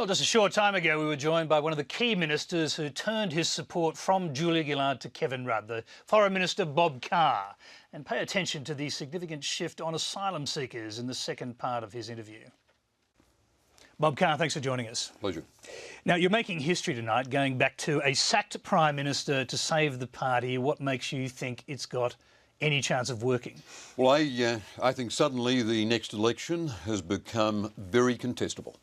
Well, just a short time ago, we were joined by one of the key ministers who turned his support from Julia Gillard to Kevin Rudd, the Foreign Minister Bob Carr. And pay attention to the significant shift on asylum seekers in the second part of his interview. Bob Carr, thanks for joining us. Pleasure. Now, you're making history tonight, going back to a sacked Prime Minister to save the party. What makes you think it's got any chance of working? Well, I think suddenly the next election has become very contestable.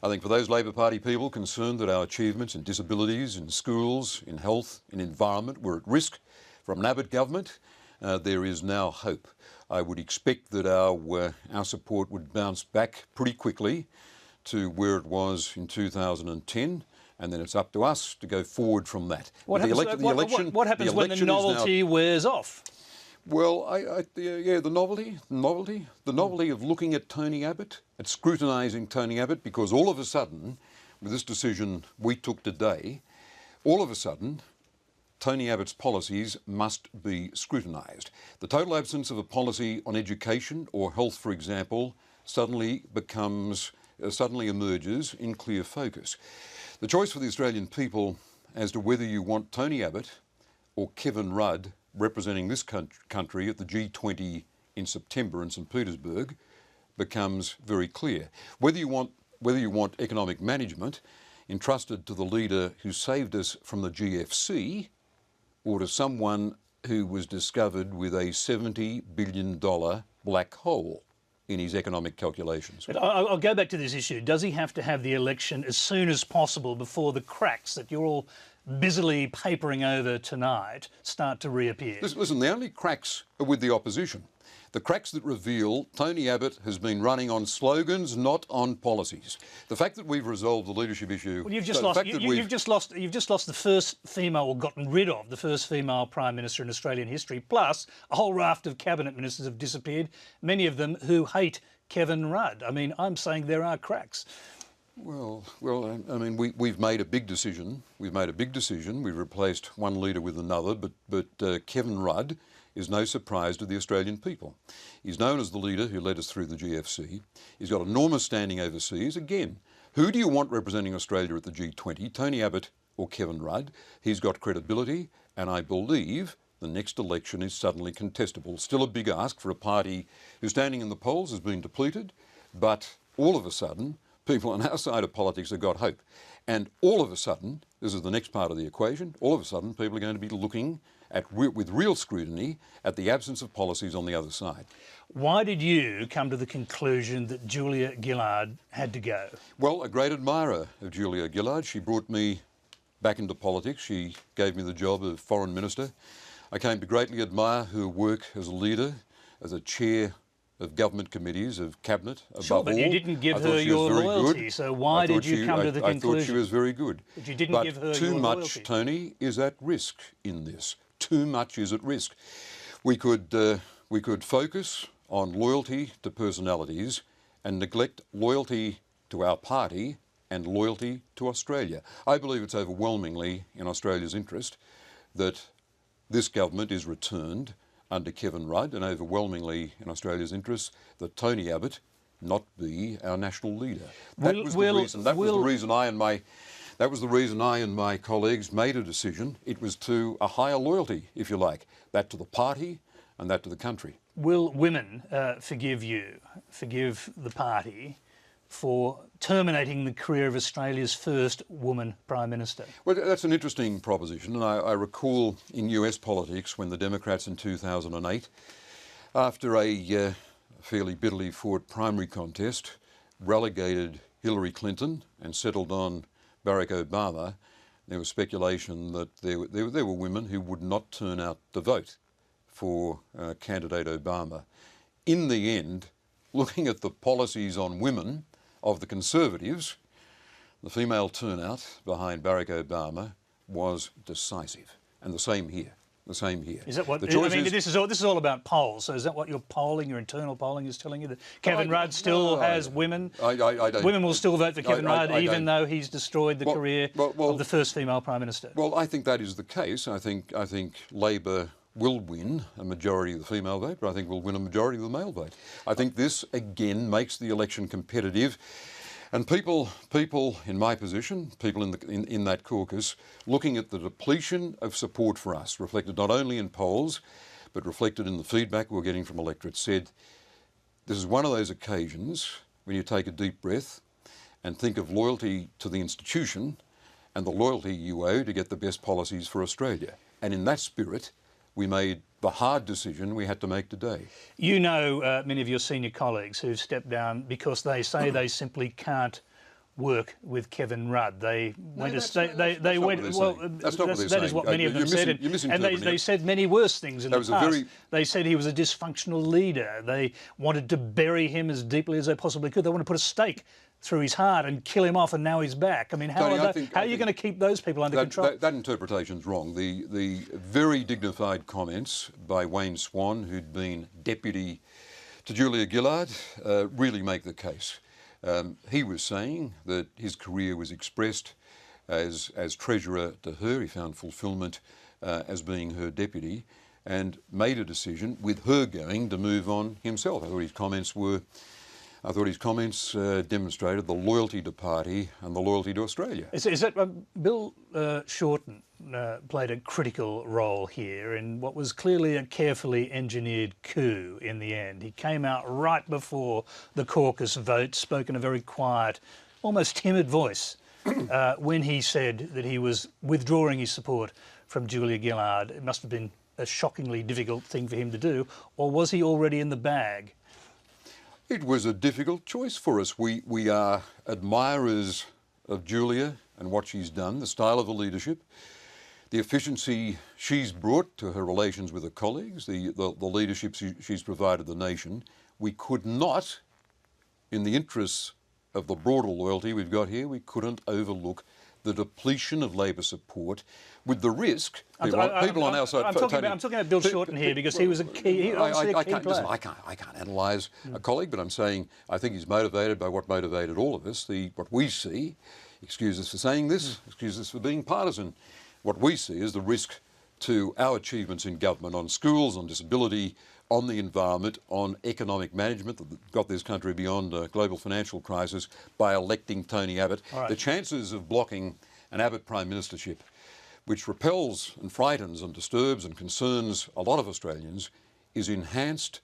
I think for those Labor Party people concerned that our achievements in disabilities, in schools, in health, in environment were at risk from an Abbott government, there is now hope. I would expect that our support would bounce back pretty quickly to where it was in 2010, and then it's up to us to go forward from that. What happens when the novelty wears off? Well, the novelty of looking at Tony Abbott, at scrutinising Tony Abbott, because all of a sudden, with this decision we took today, all of a sudden, Tony Abbott's policies must be scrutinised. The total absence of a policy on education or health, for example, suddenly emerges in clear focus. The choice for the Australian people as to whether you want Tony Abbott or Kevin Rudd representing this country at the G20 in September in St Petersburg becomes very clear. Whether you want economic management entrusted to the leader who saved us from the GFC, or to someone who was discovered with a $70 billion black hole in his economic calculations. But I'll go back to this issue. Does he have to have the election as soon as possible before the cracks that you're all busily papering over tonight start to reappear? Listen, the only cracks are with the opposition. The cracks that reveal Tony Abbott has been running on slogans, not on policies. The fact that we've resolved the leadership issue... Well, you've just lost the first female, or gotten rid of the first female Prime Minister in Australian history, plus a whole raft of cabinet ministers have disappeared, many of them who hate Kevin Rudd. I mean, I'm saying there are cracks. Well, I mean, we've made a big decision. We've replaced one leader with another, but Kevin Rudd is no surprise to the Australian people. He's known as the leader who led us through the GFC. He's got enormous standing overseas. Again, who do you want representing Australia at the G20, Tony Abbott or Kevin Rudd? He's got credibility, and I believe the next election is suddenly contestable. Still a big ask for a party whose standing in the polls has been depleted, but all of a sudden, people on our side of politics have got hope. And all of a sudden, this is the next part of the equation, all of a sudden people are going to be looking with real scrutiny at the absence of policies on the other side. Why did you come to the conclusion that Julia Gillard had to go? Well, a great admirer of Julia Gillard. She brought me back into politics. She gave me the job of Foreign Minister. I came to greatly admire her work as a leader, as a chair of government committees, of cabinet, above all. Sure, but you didn't give her your loyalty, so why did you come to the conclusion? I thought she was very good. But you didn't give her your loyalty. Too much, Tony, is at risk in this. Too much is at risk. We could focus on loyalty to personalities and neglect loyalty to our party and loyalty to Australia. I believe it's overwhelmingly in Australia's interest that this government is returned under Kevin Rudd, and overwhelmingly in Australia's interest that Tony Abbott not be our national leader. That was the reason I and my colleagues made a decision. It was to a higher loyalty, if you like, that to the party and that to the country. Will women forgive the party for terminating the career of Australia's first woman Prime Minister? Well, that's an interesting proposition, and I recall in US politics when the Democrats in 2008, after a fairly bitterly fought primary contest, relegated Hillary Clinton and settled on Barack Obama, there was speculation that there were women who would not turn out to vote for candidate Obama. In the end, looking at the policies on women of the Conservatives, the female turnout behind Barack Obama was decisive, and the same here. Is that what? This is all about polls. So is that what your internal polling is telling you? That Kevin Rudd still has women? Women will still vote for Kevin Rudd, even though he's destroyed the career of the first female Prime Minister. Well, I think that is the case. I think Labor will win a majority of the female vote, but I think we'll win a majority of the male vote. I think this, again, makes the election competitive. And people in my position, people in that caucus, looking at the depletion of support for us, reflected not only in polls, but reflected in the feedback we're getting from electorates, said this is one of those occasions when you take a deep breath and think of loyalty to the institution and the loyalty you owe to get the best policies for Australia. And in that spirit, we made the hard decision we had to make today. You know many of your senior colleagues who've stepped down because they say they simply can't work with Kevin Rudd. They went to state. They went. Well, that is what many of them said, and they said many worse things in the past. They said he was a dysfunctional leader. They wanted to bury him as deeply as they possibly could. They wanted to put a stake through his heart and kill him off, and now he's back. I mean, how are you going to keep those people under control? That interpretation's wrong. The very dignified comments by Wayne Swan, who'd been deputy to Julia Gillard, really make the case. He was saying that his career was expressed as treasurer to her. He found fulfilment as being her deputy, and made a decision with her going to move on himself. I thought his comments demonstrated the loyalty to party and the loyalty to Australia. Is that Bill Shorten played a critical role here in what was clearly a carefully engineered coup in the end? He came out right before the caucus vote, spoke in a very quiet, almost timid voice when he said that he was withdrawing his support from Julia Gillard. It must have been a shockingly difficult thing for him to do, or was he already in the bag? It was a difficult choice for us. We are admirers of Julia and what she's done, the style of the leadership, the efficiency she's brought to her relations with her colleagues, the leadership she's provided the nation. We could not, in the interests of the broader loyalty we've got here, we couldn't overlook the depletion of Labor support, with the risk people on our side. I'm talking about Bill Shorten here because he was a key. I can't analyse a colleague, but I'm saying I think he's motivated by what motivated all of us. What we see, excuse us for saying this, excuse us for being partisan. What we see is the risk to our achievements in government on schools, on disability, on the environment, on economic management that got this country beyond a global financial crisis by electing Tony Abbott. Right. The chances of blocking an Abbott Prime Ministership, which repels and frightens and disturbs and concerns a lot of Australians, is enhanced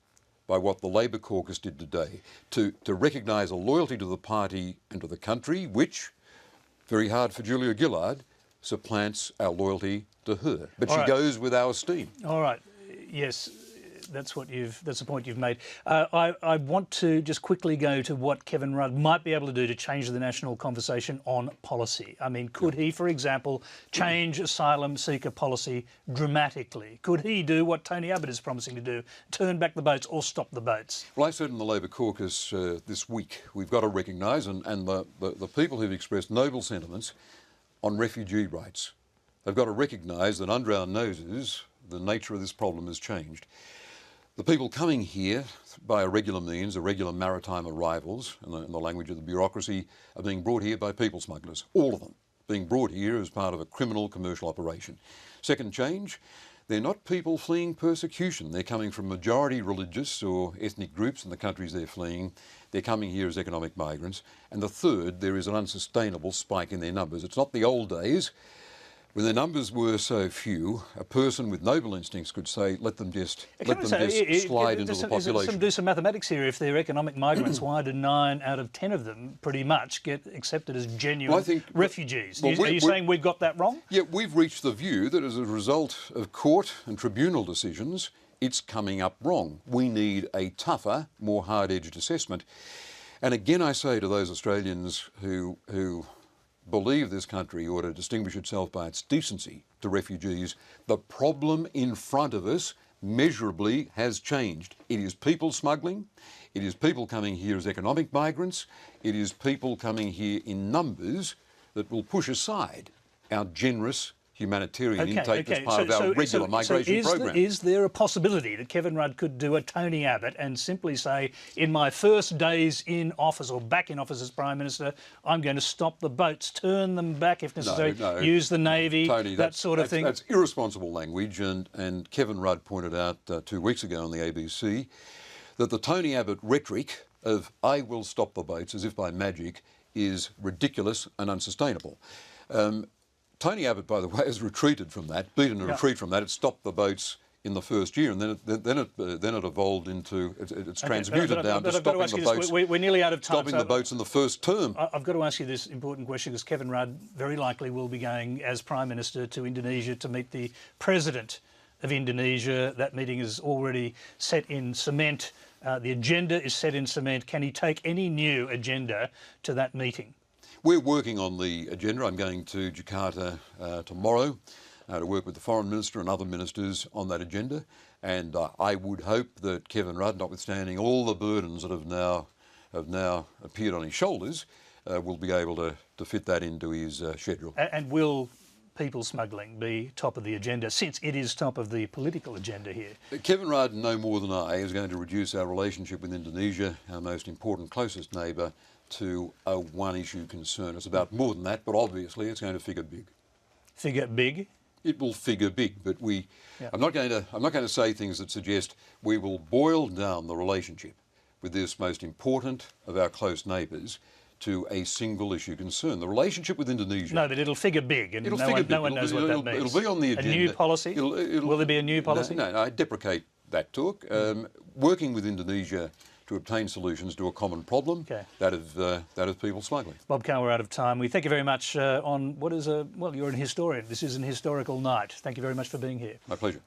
by what the Labor caucus did today, to recognise a loyalty to the party and to the country, which, very hard for Julia Gillard, supplants our loyalty to her. But she goes with our esteem. All right. Yes. That's the point you've made. I want to just quickly go to what Kevin Rudd might be able to do to change the national conversation on policy. I mean, could he, for example, change asylum seeker policy dramatically? Could he do what Tony Abbott is promising to do, turn back the boats or stop the boats? Well, I said in the Labor caucus this week, we've got to recognise, and the people who've expressed noble sentiments on refugee rights, they've got to recognise that under our noses, the nature of this problem has changed. The people coming here by irregular means, irregular maritime arrivals, in the language of the bureaucracy, are being brought here by people smugglers, all of them, being brought here as part of a criminal commercial operation. Second change, they're not people fleeing persecution. They're coming from majority religious or ethnic groups in the countries they're fleeing. They're coming here as economic migrants. And the third, there is an unsustainable spike in their numbers. It's not the old days when their numbers were so few. A person with noble instincts could say, let them just slide into the population. Do some mathematics here. If they're economic migrants, why do 9 out of 10 of them pretty much get accepted as genuine refugees? Are you saying we've got that wrong? Yeah, we've reached the view that as a result of court and tribunal decisions, it's coming up wrong. We need a tougher, more hard-edged assessment. And again, I say to those Australians who believe this country ought to distinguish itself by its decency to refugees, the problem in front of us measurably has changed. It is people smuggling, it is people coming here as economic migrants, it is people coming here in numbers that will push aside our generous humanitarian intake as part of our regular migration program. Is there a possibility that Kevin Rudd could do a Tony Abbott and simply say, in my first days in office or back in office as Prime Minister, I'm going to stop the boats, turn them back if necessary, use the Navy, Tony, that sort of thing? That's irresponsible language, and Kevin Rudd pointed out 2 weeks ago on the ABC that the Tony Abbott rhetoric of I will stop the boats as if by magic is ridiculous and unsustainable. Tony Abbott, by the way, has retreated from that, beaten a retreat from that. It stopped the boats in the first year, and then it evolved into it's transmuted down to stopping the boats. We're nearly out of time. Stopping the boats in the first term. I've got to ask you this important question because Kevin Rudd very likely will be going as Prime Minister to Indonesia to meet the President of Indonesia. That meeting is already set in cement. The agenda is set in cement. Can he take any new agenda to that meeting? We're working on the agenda. I'm going to Jakarta tomorrow to work with the Foreign Minister and other ministers on that agenda. And I would hope that Kevin Rudd, notwithstanding all the burdens that have now appeared on his shoulders, will be able to fit that into his schedule. And will people smuggling be top of the agenda, since it is top of the political agenda here? Kevin Rudd, no more than I, is going to reduce our relationship with Indonesia, our most important, closest neighbour, to a one-issue concern. It's about more than that, but obviously it's going to figure big. Figure big? It will figure big, but I'm not going to say things that suggest we will boil down the relationship with this most important of our close neighbours to a single issue concern. The relationship with Indonesia. No, but it'll figure big, and no one knows what that means. It'll be on the agenda. A new policy? Will there be a new policy? No, I deprecate that talk. Working with Indonesia to obtain solutions to a common problem, that of people smuggling. Bob Carr, we're out of time. We thank you very much on what is well, you're an historian. This is an historical night. Thank you very much for being here. My pleasure.